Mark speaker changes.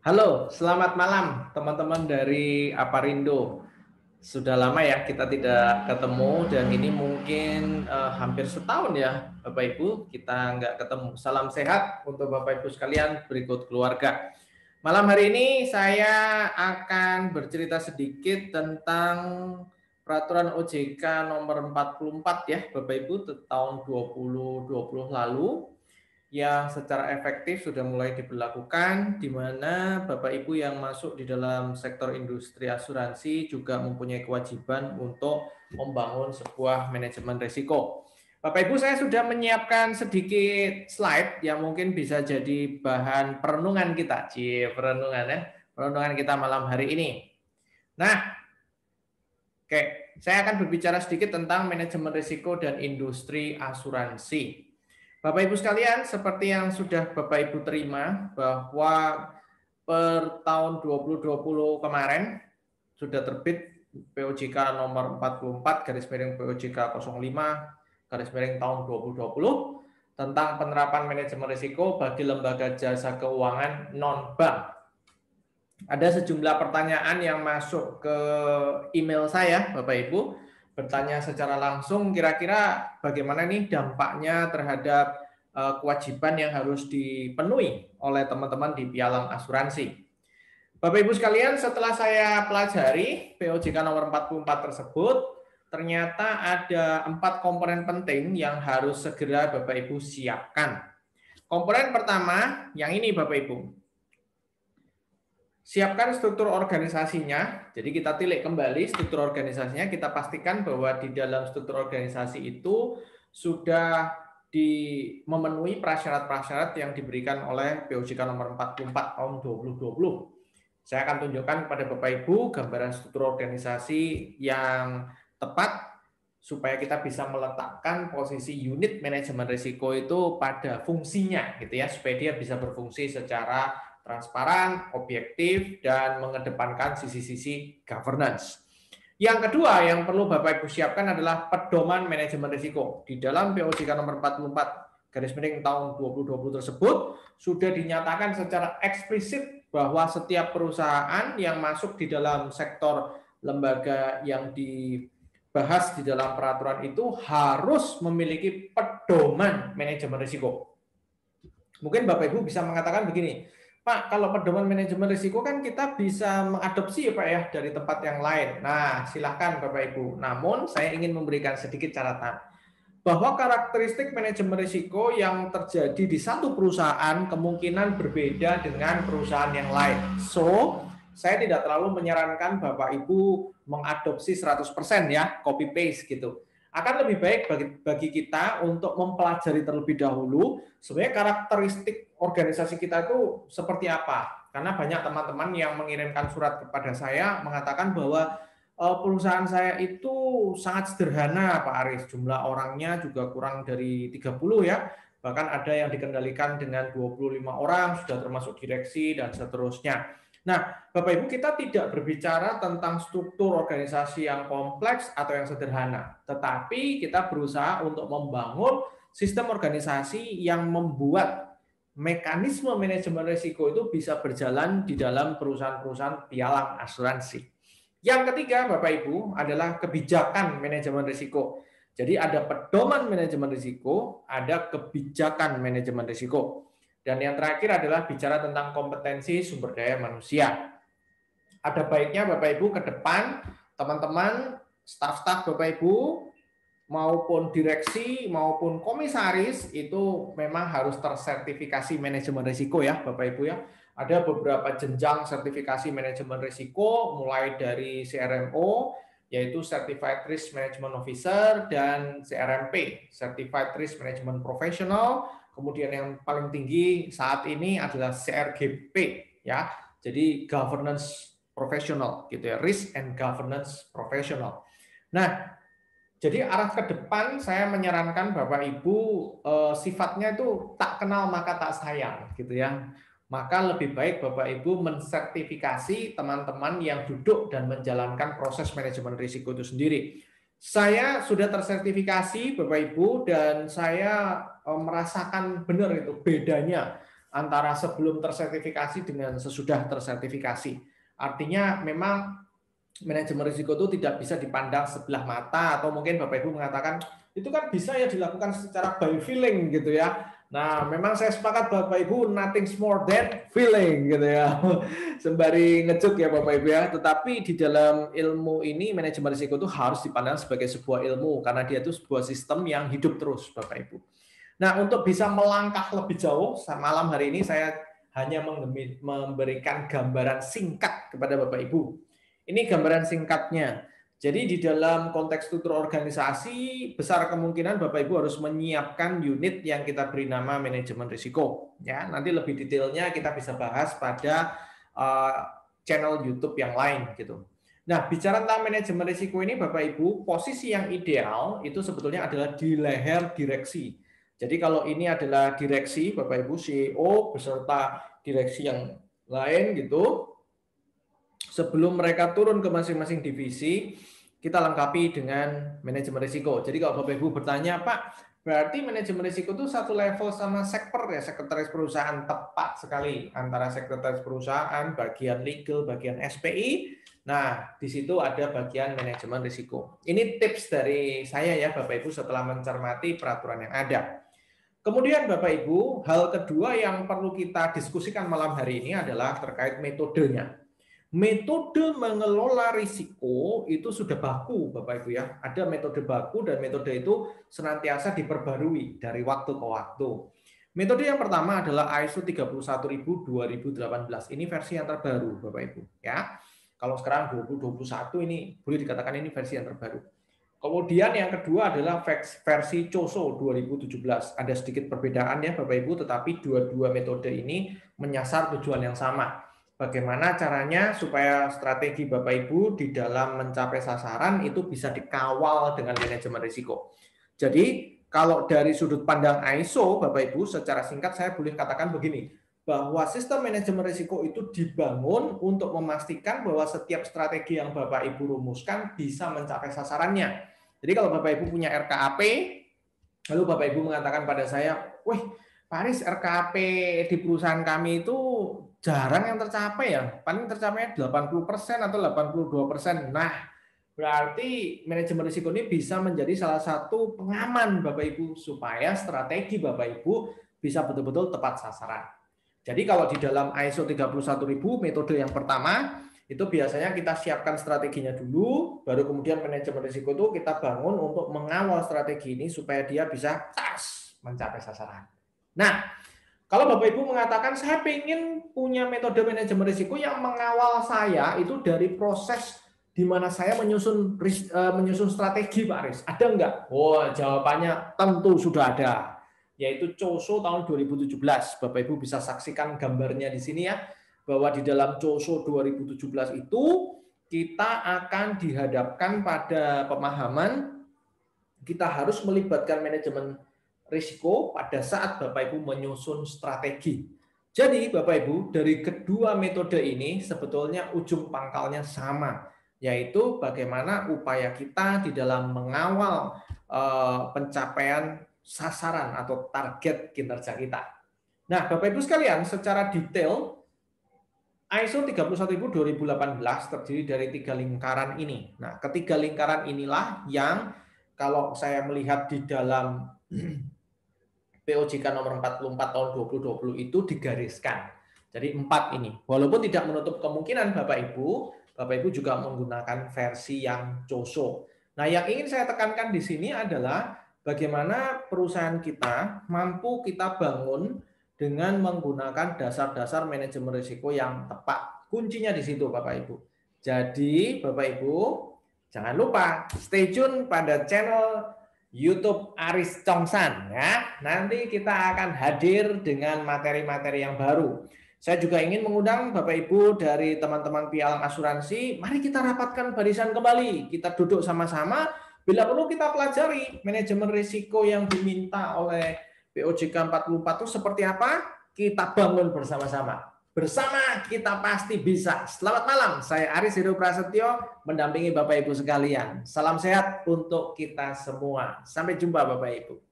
Speaker 1: Halo, selamat malam teman-teman dari Aparindo. Sudah lama ya kita tidak ketemu dan ini mungkin hampir setahun ya Bapak Ibu kita nggak ketemu. Salam sehat untuk Bapak Ibu sekalian berikut keluarga. Malam hari ini saya akan bercerita sedikit tentang peraturan OJK nomor 44 ya Bapak Ibu tahun 2020 lalu yang secara efektif sudah mulai diberlakukan, di mana Bapak Ibu yang masuk di dalam sektor industri asuransi juga mempunyai kewajiban untuk membangun sebuah manajemen risiko. Bapak Ibu, saya sudah menyiapkan sedikit slide yang mungkin bisa jadi bahan perenungan kita, perenungan ya, perenungan kita malam hari ini. Nah, oke, saya akan berbicara sedikit tentang manajemen risiko dan industri asuransi. Bapak Ibu sekalian, seperti yang sudah Bapak Ibu terima bahwa per tahun 2020 kemarin sudah terbit POJK nomor 44 garis miring POJK 05 garis miring tahun 2020 tentang penerapan manajemen risiko bagi lembaga jasa keuangan non-bank. Ada sejumlah pertanyaan yang masuk ke email saya, Bapak Ibu, bertanya secara langsung kira-kira bagaimana nih dampaknya terhadap kewajiban yang harus dipenuhi oleh teman-teman di pialang asuransi. Bapak Ibu sekalian, setelah saya pelajari POJK nomor 44 tersebut, ternyata ada 4 komponen penting yang harus segera Bapak Ibu siapkan. Komponen pertama, yang ini Bapak Ibu. Siapkan struktur organisasinya, jadi kita tilik kembali struktur organisasinya, kita pastikan bahwa di dalam struktur organisasi itu sudah memenuhi prasyarat-prasyarat yang diberikan oleh POJK nomor 44 tahun 2020. Saya akan tunjukkan kepada Bapak Ibu gambaran struktur organisasi yang tepat supaya kita bisa meletakkan posisi unit manajemen risiko itu pada fungsinya gitu ya, supaya dia bisa berfungsi secara transparan, objektif, dan mengedepankan sisi-sisi governance. Yang kedua yang perlu Bapak Ibu siapkan adalah pedoman manajemen risiko. Di dalam POJK nomor 44 garis miring tahun 2020 tersebut sudah dinyatakan secara eksplisit bahwa setiap perusahaan yang masuk di dalam sektor lembaga yang dibahas di dalam peraturan itu harus memiliki pedoman manajemen risiko. Mungkin Bapak Ibu bisa mengatakan begini, Pak, kalau pedoman manajemen risiko kan kita bisa mengadopsi ya Pak ya dari tempat yang lain. Nah, silahkan Bapak Ibu. Namun saya ingin memberikan sedikit catatan bahwa karakteristik manajemen risiko yang terjadi di satu perusahaan kemungkinan berbeda dengan perusahaan yang lain. So, saya tidak terlalu menyarankan Bapak Ibu mengadopsi 100% ya, copy paste gitu. Akan lebih baik bagi kita untuk mempelajari terlebih dahulu sebenarnya karakteristik organisasi kita itu seperti apa. Karena banyak teman-teman yang mengirimkan surat kepada saya mengatakan bahwa perusahaan saya itu sangat sederhana Pak Aris, jumlah orangnya juga kurang dari 30 ya, bahkan ada yang dikendalikan dengan 25 orang, sudah termasuk direksi dan seterusnya. Nah, Bapak Ibu, kita tidak berbicara tentang struktur organisasi yang kompleks atau yang sederhana, tetapi kita berusaha untuk membangun sistem organisasi yang membuat mekanisme manajemen risiko itu bisa berjalan di dalam perusahaan-perusahaan pialang asuransi. Yang ketiga, Bapak Ibu, adalah kebijakan manajemen risiko. Jadi ada pedoman manajemen risiko, ada kebijakan manajemen risiko. Dan yang terakhir adalah bicara tentang kompetensi sumber daya manusia. Ada baiknya Bapak Ibu ke depan, teman-teman, staf-staf Bapak Ibu, maupun direksi, maupun komisaris, itu memang harus tersertifikasi manajemen risiko ya Bapak Ibu ya. Ada beberapa jenjang sertifikasi manajemen risiko, mulai dari CRMO, yaitu Certified Risk Management Officer, dan CRMP, Certified Risk Management Professional. Kemudian yang paling tinggi saat ini adalah CRGP ya. Jadi governance professional gitu ya, risk and governance professional. Nah, jadi arah ke depan saya menyarankan Bapak Ibu sifatnya itu tak kenal maka tak sayang gitu ya. Maka lebih baik Bapak Ibu mensertifikasi teman-teman yang duduk dan menjalankan proses manajemen risiko itu sendiri. Saya sudah tersertifikasi Bapak Ibu dan saya merasakan benar itu bedanya antara sebelum tersertifikasi dengan sesudah tersertifikasi. Artinya memang manajemen risiko itu tidak bisa dipandang sebelah mata, atau mungkin Bapak Ibu mengatakan itu kan bisa ya dilakukan secara by feeling gitu ya. Nah, memang saya sepakat Bapak Ibu, nothing more than feeling gitu ya. Sembari ngejuk ya Bapak Ibu ya. Tetapi di dalam ilmu ini manajemen risiko itu harus dipandang sebagai sebuah ilmu karena dia itu sebuah sistem yang hidup terus Bapak Ibu. Nah, untuk bisa melangkah lebih jauh, malam hari ini saya hanya memberikan gambaran singkat kepada Bapak Ibu. Ini gambaran singkatnya. Jadi di dalam konteks struktur organisasi, besar kemungkinan Bapak Ibu harus menyiapkan unit yang kita beri nama manajemen risiko. Ya, nanti lebih detailnya kita bisa bahas pada channel YouTube yang lain gitu. Nah, bicara tentang manajemen risiko ini Bapak Ibu, posisi yang ideal itu sebetulnya adalah di leher direksi. Jadi kalau ini adalah direksi Bapak Ibu, CEO beserta direksi yang lain gitu, sebelum mereka turun ke masing-masing divisi, kita lengkapi dengan manajemen risiko. Jadi kalau Bapak Ibu bertanya, Pak, berarti manajemen risiko itu satu level sama sekper ya, sekretaris perusahaan. Tepat sekali, antara sekretaris perusahaan, bagian legal, bagian SPI. Nah, di situ ada bagian manajemen risiko. Ini tips dari saya ya Bapak Ibu setelah mencermati peraturan yang ada. Kemudian Bapak Ibu, hal kedua yang perlu kita diskusikan malam hari ini adalah terkait metodenya. Metode mengelola risiko itu sudah baku Bapak Ibu ya. Ada metode baku dan metode itu senantiasa diperbarui dari waktu ke waktu. Metode yang pertama adalah ISO 31000:2018. Ini versi yang terbaru Bapak Ibu ya. Kalau sekarang 2021 ini boleh dikatakan ini versi yang terbaru. Kemudian yang kedua adalah versi COSO 2017. Ada sedikit perbedaan ya Bapak Ibu, tetapi dua-dua metode ini menyasar tujuan yang sama. Bagaimana caranya supaya strategi Bapak Ibu di dalam mencapai sasaran itu bisa dikawal dengan manajemen risiko. Jadi kalau dari sudut pandang ISO Bapak Ibu, secara singkat saya boleh katakan begini, bahwa sistem manajemen risiko itu dibangun untuk memastikan bahwa setiap strategi yang Bapak Ibu rumuskan bisa mencapai sasarannya. Jadi kalau Bapak Ibu punya RKAP, lalu Bapak Ibu mengatakan pada saya, wih Pak Aris, RKAP di perusahaan kami itu jarang yang tercapai ya, paling tercapai 80% atau 82%. Nah, berarti manajemen risiko ini bisa menjadi salah satu pengaman Bapak Ibu supaya strategi Bapak Ibu bisa betul-betul tepat sasaran. Jadi kalau di dalam ISO 31000 metode yang pertama itu biasanya kita siapkan strateginya dulu, baru kemudian manajemen risiko itu kita bangun untuk mengawal strategi ini supaya dia bisa mencapai sasaran. Nah, kalau Bapak Ibu mengatakan saya ingin punya metode manajemen risiko yang mengawal saya itu dari proses di mana saya menyusun strategi Pak Aris, ada enggak? Oh, jawabannya tentu sudah ada, yaitu COSO tahun 2017. Bapak Ibu bisa saksikan gambarnya di sini ya, bahwa di dalam COSO 2017 itu kita akan dihadapkan pada pemahaman kita harus melibatkan manajemen risiko pada saat Bapak Ibu menyusun strategi. Jadi Bapak Ibu, dari kedua metode ini sebetulnya ujung pangkalnya sama, yaitu bagaimana upaya kita di dalam mengawal pencapaian sasaran atau target kinerja kita. Nah, Bapak Ibu sekalian, secara detail ISO 31000:2018 terdiri dari 3 lingkaran ini. Nah, ketiga lingkaran inilah yang kalau saya melihat di dalam POJK nomor 44 tahun 2020 itu digariskan. Jadi 4 ini. Walaupun tidak menutup kemungkinan Bapak Ibu juga menggunakan versi yang COSO. Nah, yang ingin saya tekankan di sini adalah bagaimana perusahaan kita mampu kita bangun dengan menggunakan dasar-dasar manajemen risiko yang tepat. Kuncinya di situ Bapak Ibu. Jadi Bapak Ibu, jangan lupa stay tune pada channel YouTube Aris Chongsan ya. Nanti kita akan hadir dengan materi-materi yang baru. Saya juga ingin mengundang Bapak Ibu dari teman-teman Pialang Asuransi, mari kita rapatkan barisan kembali. Kita duduk sama-sama, bila perlu kita pelajari manajemen risiko yang diminta oleh POJK 44 itu seperti apa? Kita bangun bersama-sama. Bersama kita pasti bisa. Selamat malam, saya Aris Heru Prasetyo mendampingi Bapak Ibu sekalian. Salam sehat untuk kita semua. Sampai jumpa Bapak Ibu.